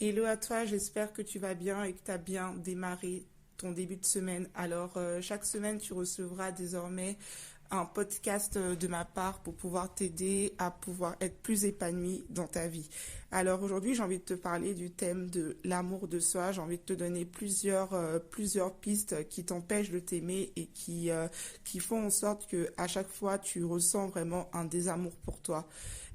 Hello à toi, j'espère que tu vas bien et que tu as bien démarré ton début de semaine. Alors, chaque semaine, tu recevras désormais un podcast de ma part pour pouvoir t'aider à pouvoir être plus épanoui dans ta vie. Alors aujourd'hui, j'ai envie de te parler du thème de l'amour de soi. J'ai envie de te donner plusieurs pistes qui t'empêchent de t'aimer et qui font en sorte que à chaque fois, tu ressens vraiment un désamour pour toi.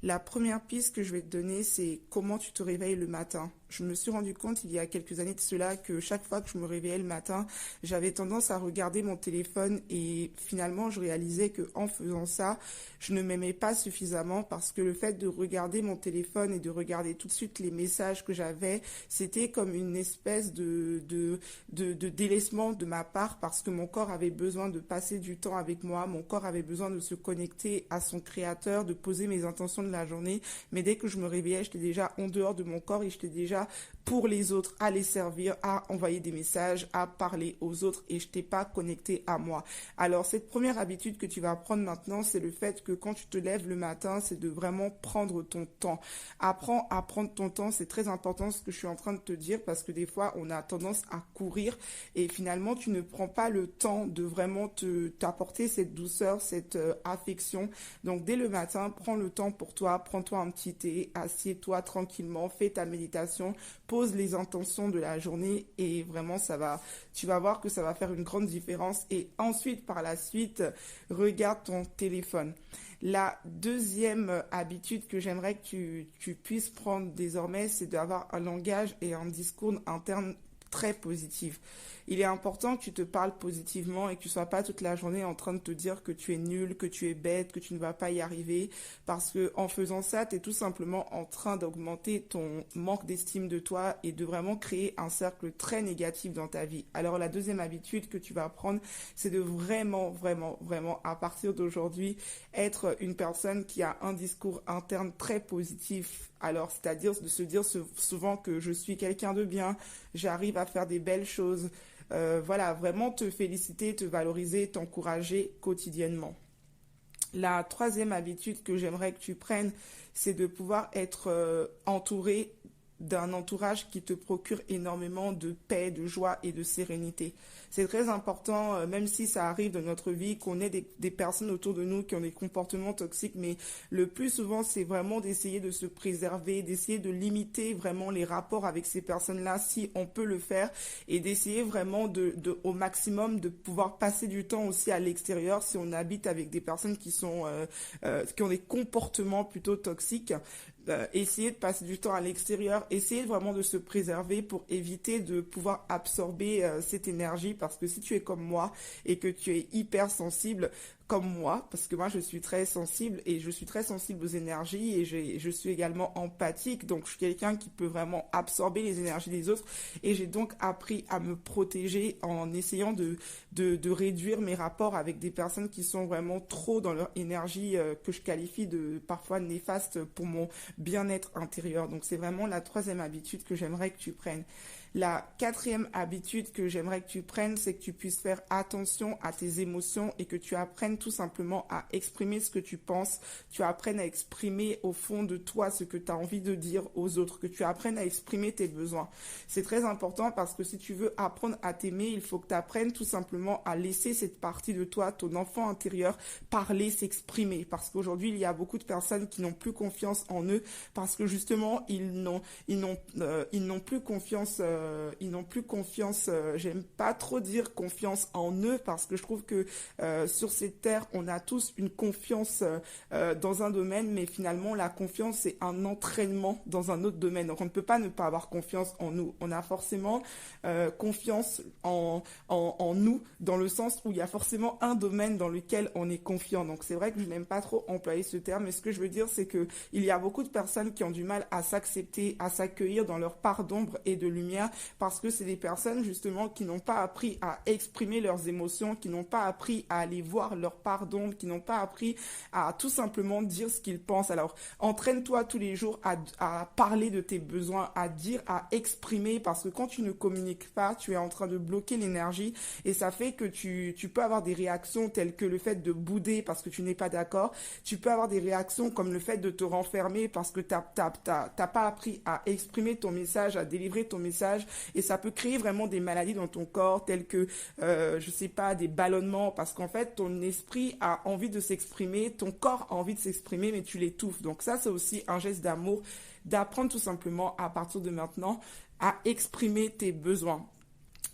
La première piste que je vais te donner, c'est comment tu te réveilles le matin. Je me suis rendu compte il y a quelques années de cela que chaque fois que je me réveillais le matin, j'avais tendance à regarder mon téléphone et finalement je réalisais que en faisant ça, je ne m'aimais pas suffisamment parce que le fait de regarder mon téléphone et de regarder tout de suite les messages que j'avais, c'était comme une espèce de délaissement de ma part parce que mon corps avait besoin de passer du temps avec moi, mon corps avait besoin de se connecter à son créateur, de poser mes intentions de la journée, mais dès que je me réveillais, j'étais déjà en dehors de mon corps et j'étais déjà pour les autres, à les servir, à envoyer des messages, à parler aux autres et je t'ai pas connecté à moi. Alors cette première habitude que tu vas prendre maintenant, c'est le fait que quand tu te lèves le matin, c'est de vraiment prendre ton temps. Apprends à prendre ton temps, c'est très important ce que je suis en train de te dire parce que des fois on a tendance à courir et finalement tu ne prends pas le temps de vraiment t'apporter cette douceur, cette affection. Donc dès le matin, prends le temps pour toi, prends-toi un petit thé, assieds-toi tranquillement, fais ta méditation, pose les intentions de la journée et vraiment tu vas voir que ça va faire une grande différence et ensuite par la suite, regarde ton téléphone. La deuxième habitude que j'aimerais que tu puisses prendre désormais, c'est d'avoir un langage et un discours interne très positif. Il est important que tu te parles positivement et que tu sois pas toute la journée en train de te dire que tu es nul, que tu es bête, que tu ne vas pas y arriver parce que en faisant ça, tu es tout simplement en train d'augmenter ton manque d'estime de toi et de vraiment créer un cercle très négatif dans ta vie. Alors la deuxième habitude que tu vas prendre, c'est de vraiment à partir d'aujourd'hui être une personne qui a un discours interne très positif. Alors, c'est-à-dire de se dire souvent que je suis quelqu'un de bien, j'arrive à faire des belles choses. Voilà, vraiment te féliciter, te valoriser, t'encourager quotidiennement. La troisième habitude que j'aimerais que tu prennes, c'est de pouvoir être entouré d'un entourage qui te procure énormément de paix, de joie et de sérénité. C'est très important, même si ça arrive dans notre vie, qu'on ait des personnes autour de nous qui ont des comportements toxiques, mais le plus souvent, c'est vraiment d'essayer de se préserver, d'essayer de limiter vraiment les rapports avec ces personnes-là, si on peut le faire, et d'essayer vraiment au maximum de pouvoir passer du temps aussi à l'extérieur si on habite avec des personnes qui ont des comportements plutôt toxiques. Essayer de passer du temps à l'extérieur, essayer vraiment de se préserver pour éviter de pouvoir absorber cette énergie parce que si tu es comme moi et que tu es hyper sensible comme moi, parce que moi je suis très sensible et je suis très sensible aux énergies et je suis également empathique, donc je suis quelqu'un qui peut vraiment absorber les énergies des autres et j'ai donc appris à me protéger en essayant de réduire mes rapports avec des personnes qui sont vraiment trop dans leur énergie que je qualifie de parfois néfaste pour mon bien-être intérieur. Donc c'est vraiment la troisième habitude que j'aimerais que tu prennes. La quatrième habitude que j'aimerais que tu prennes, c'est que tu puisses faire attention à tes émotions et que tu apprennes tout simplement à exprimer ce que tu penses, tu apprennes à exprimer au fond de toi ce que tu as envie de dire aux autres, que tu apprennes à exprimer tes besoins. C'est très important parce que si tu veux apprendre à t'aimer, il faut que tu apprennes tout simplement à laisser cette partie de toi, ton enfant intérieur, parler, s'exprimer. Parce qu'aujourd'hui, il y a beaucoup de personnes qui n'ont plus confiance en eux parce que justement, ils n'ont plus confiance j'aime pas trop dire confiance en eux parce que je trouve que sur cette terre on a tous une confiance dans un domaine mais finalement la confiance c'est un entraînement dans un autre domaine, donc on ne peut pas ne pas avoir confiance en nous, on a forcément confiance en nous dans le sens où il y a forcément un domaine dans lequel on est confiant, donc c'est vrai que je n'aime pas trop employer ce terme mais ce que je veux dire c'est que il y a beaucoup de personnes qui ont du mal à s'accepter, à s'accueillir dans leur part d'ombre et de lumière parce que c'est des personnes justement qui n'ont pas appris à exprimer leurs émotions, qui n'ont pas appris à aller voir leur part d'ombre, qui n'ont pas appris à tout simplement dire ce qu'ils pensent. Alors, entraîne-toi tous les jours à parler de tes besoins, à dire, à exprimer, parce que quand tu ne communiques pas, tu es en train de bloquer l'énergie et ça fait que tu peux avoir des réactions telles que le fait de bouder parce que tu n'es pas d'accord. Tu peux avoir des réactions comme le fait de te renfermer parce que t'as pas appris à exprimer ton message, à délivrer ton message, et ça peut créer vraiment des maladies dans ton corps telles que, je sais pas, des ballonnements, parce qu'en fait, ton esprit a envie de s'exprimer, ton corps a envie de s'exprimer, mais tu l'étouffes. Donc ça, c'est aussi un geste d'amour, d'apprendre tout simplement à partir de maintenant à exprimer tes besoins.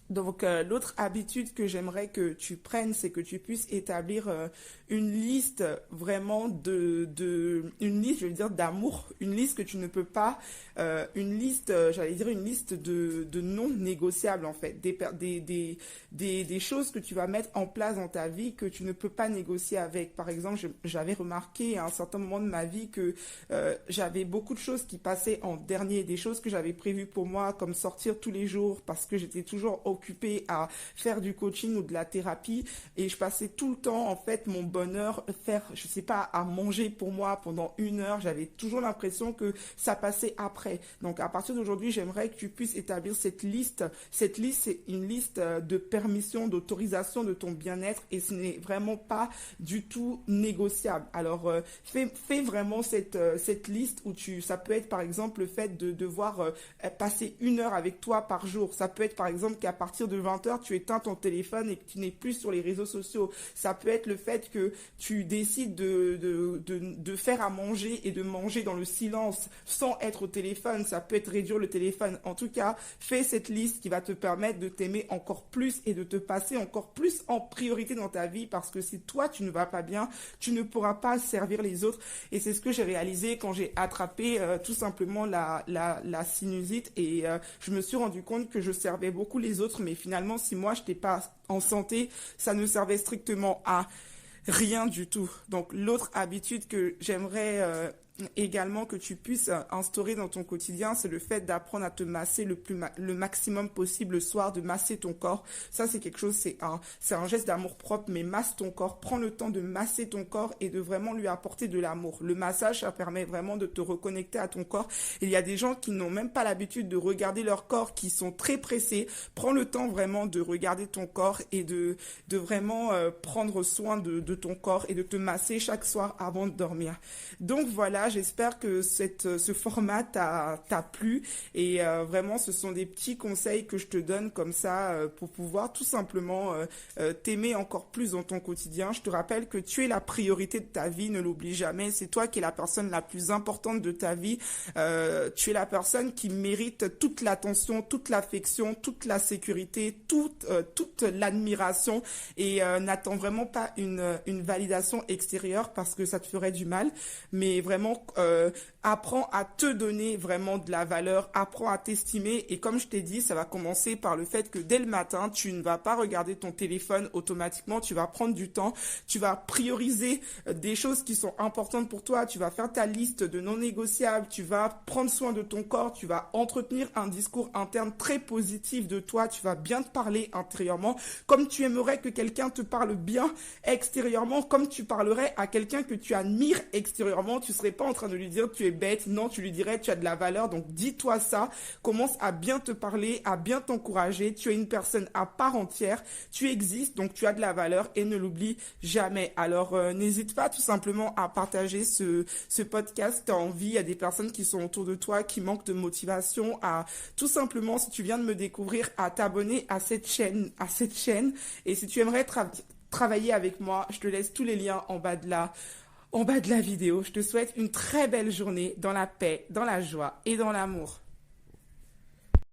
Donc, l'autre habitude que j'aimerais que tu prennes, c'est que tu puisses établir une liste vraiment une liste, je veux dire, d'amour, une liste que tu ne peux pas, une liste, j'allais dire une liste de non négociables en fait, des choses que tu vas mettre en place dans ta vie que tu ne peux pas négocier avec. Par exemple, j'avais remarqué à un certain moment de ma vie que j'avais beaucoup de choses qui passaient en dernier, des choses que j'avais prévues pour moi, comme sortir tous les jours parce que j'étais toujours occupée à faire du coaching ou de la thérapie, et je passais tout le temps en fait mon bonheur faire, je sais pas, à manger pour moi pendant 1 heure. J'avais toujours l'impression que ça passait après. Donc à partir d'aujourd'hui, j'aimerais que tu puisses établir cette liste. Cette liste, c'est une liste de permission, d'autorisation de ton bien-être, et ce n'est vraiment pas du tout négociable. Alors fais vraiment cette liste où ça peut être par exemple le fait de devoir passer 1 heure avec toi par jour. Ça peut être par exemple qu'à partir de 20h, tu éteins ton téléphone et que tu n'es plus sur les réseaux sociaux. Ça peut être le fait que tu décides de faire à manger et de manger dans le silence sans être au téléphone. Ça peut être réduire le téléphone. En tout cas, fais cette liste qui va te permettre de t'aimer encore plus et de te passer encore plus en priorité dans ta vie, parce que si toi tu ne vas pas bien, tu ne pourras pas servir les autres. Et c'est ce que j'ai réalisé quand j'ai attrapé tout simplement la sinusite, et je me suis rendu compte que je servais beaucoup les autres, mais finalement si moi je n'étais pas en santé, ça ne servait strictement à rien du tout. Donc l'autre habitude que j'aimerais également que tu puisses instaurer dans ton quotidien, c'est le fait d'apprendre à te masser le maximum possible le soir, de masser ton corps. Ça, c'est quelque chose, c'est un geste d'amour propre, mais masse ton corps, prends le temps de masser ton corps et de vraiment lui apporter de l'amour. Le massage, ça permet vraiment de te reconnecter à ton corps. Il y a des gens qui n'ont même pas l'habitude de regarder leur corps, qui sont très pressés. Prends le temps vraiment de regarder ton corps et de vraiment prendre soin de ton corps et de te masser chaque soir avant de dormir. Donc voilà, j'espère que ce format t'a plu, et vraiment ce sont des petits conseils que je te donne comme ça pour pouvoir tout simplement t'aimer encore plus dans ton quotidien. Je te rappelle que tu es la priorité de ta vie, ne l'oublie jamais. C'est toi qui es la personne la plus importante de ta vie. Tu es la personne qui mérite toute l'attention, toute l'affection, toute la sécurité, toute l'admiration, et n'attends vraiment pas une validation extérieure parce que ça te ferait du mal, mais vraiment apprends à te donner vraiment de la valeur, apprends à t'estimer, et comme je t'ai dit, ça va commencer par le fait que dès le matin, tu ne vas pas regarder ton téléphone automatiquement, tu vas prendre du temps, tu vas prioriser des choses qui sont importantes pour toi, tu vas faire ta liste de non négociables, tu vas prendre soin de ton corps, tu vas entretenir un discours interne très positif de toi, tu vas bien te parler intérieurement, comme tu aimerais que quelqu'un te parle bien extérieurement, comme tu parlerais à quelqu'un que tu admires extérieurement. Tu serais pas en train de lui dire tu es bête, non, tu lui dirais tu as de la valeur. Donc dis-toi ça, commence à bien te parler, à bien t'encourager. Tu es une personne à part entière, tu existes, donc tu as de la valeur, et ne l'oublie jamais. Alors n'hésite pas tout simplement à partager ce podcast. Tu as envie, il y a des personnes qui sont autour de toi qui manquent de motivation, à tout simplement, si tu viens de me découvrir, à t'abonner à cette chaîne. Et si tu aimerais travailler avec moi, je te laisse tous les liens en bas de la vidéo. Je te souhaite une très belle journée dans la paix, dans la joie et dans l'amour.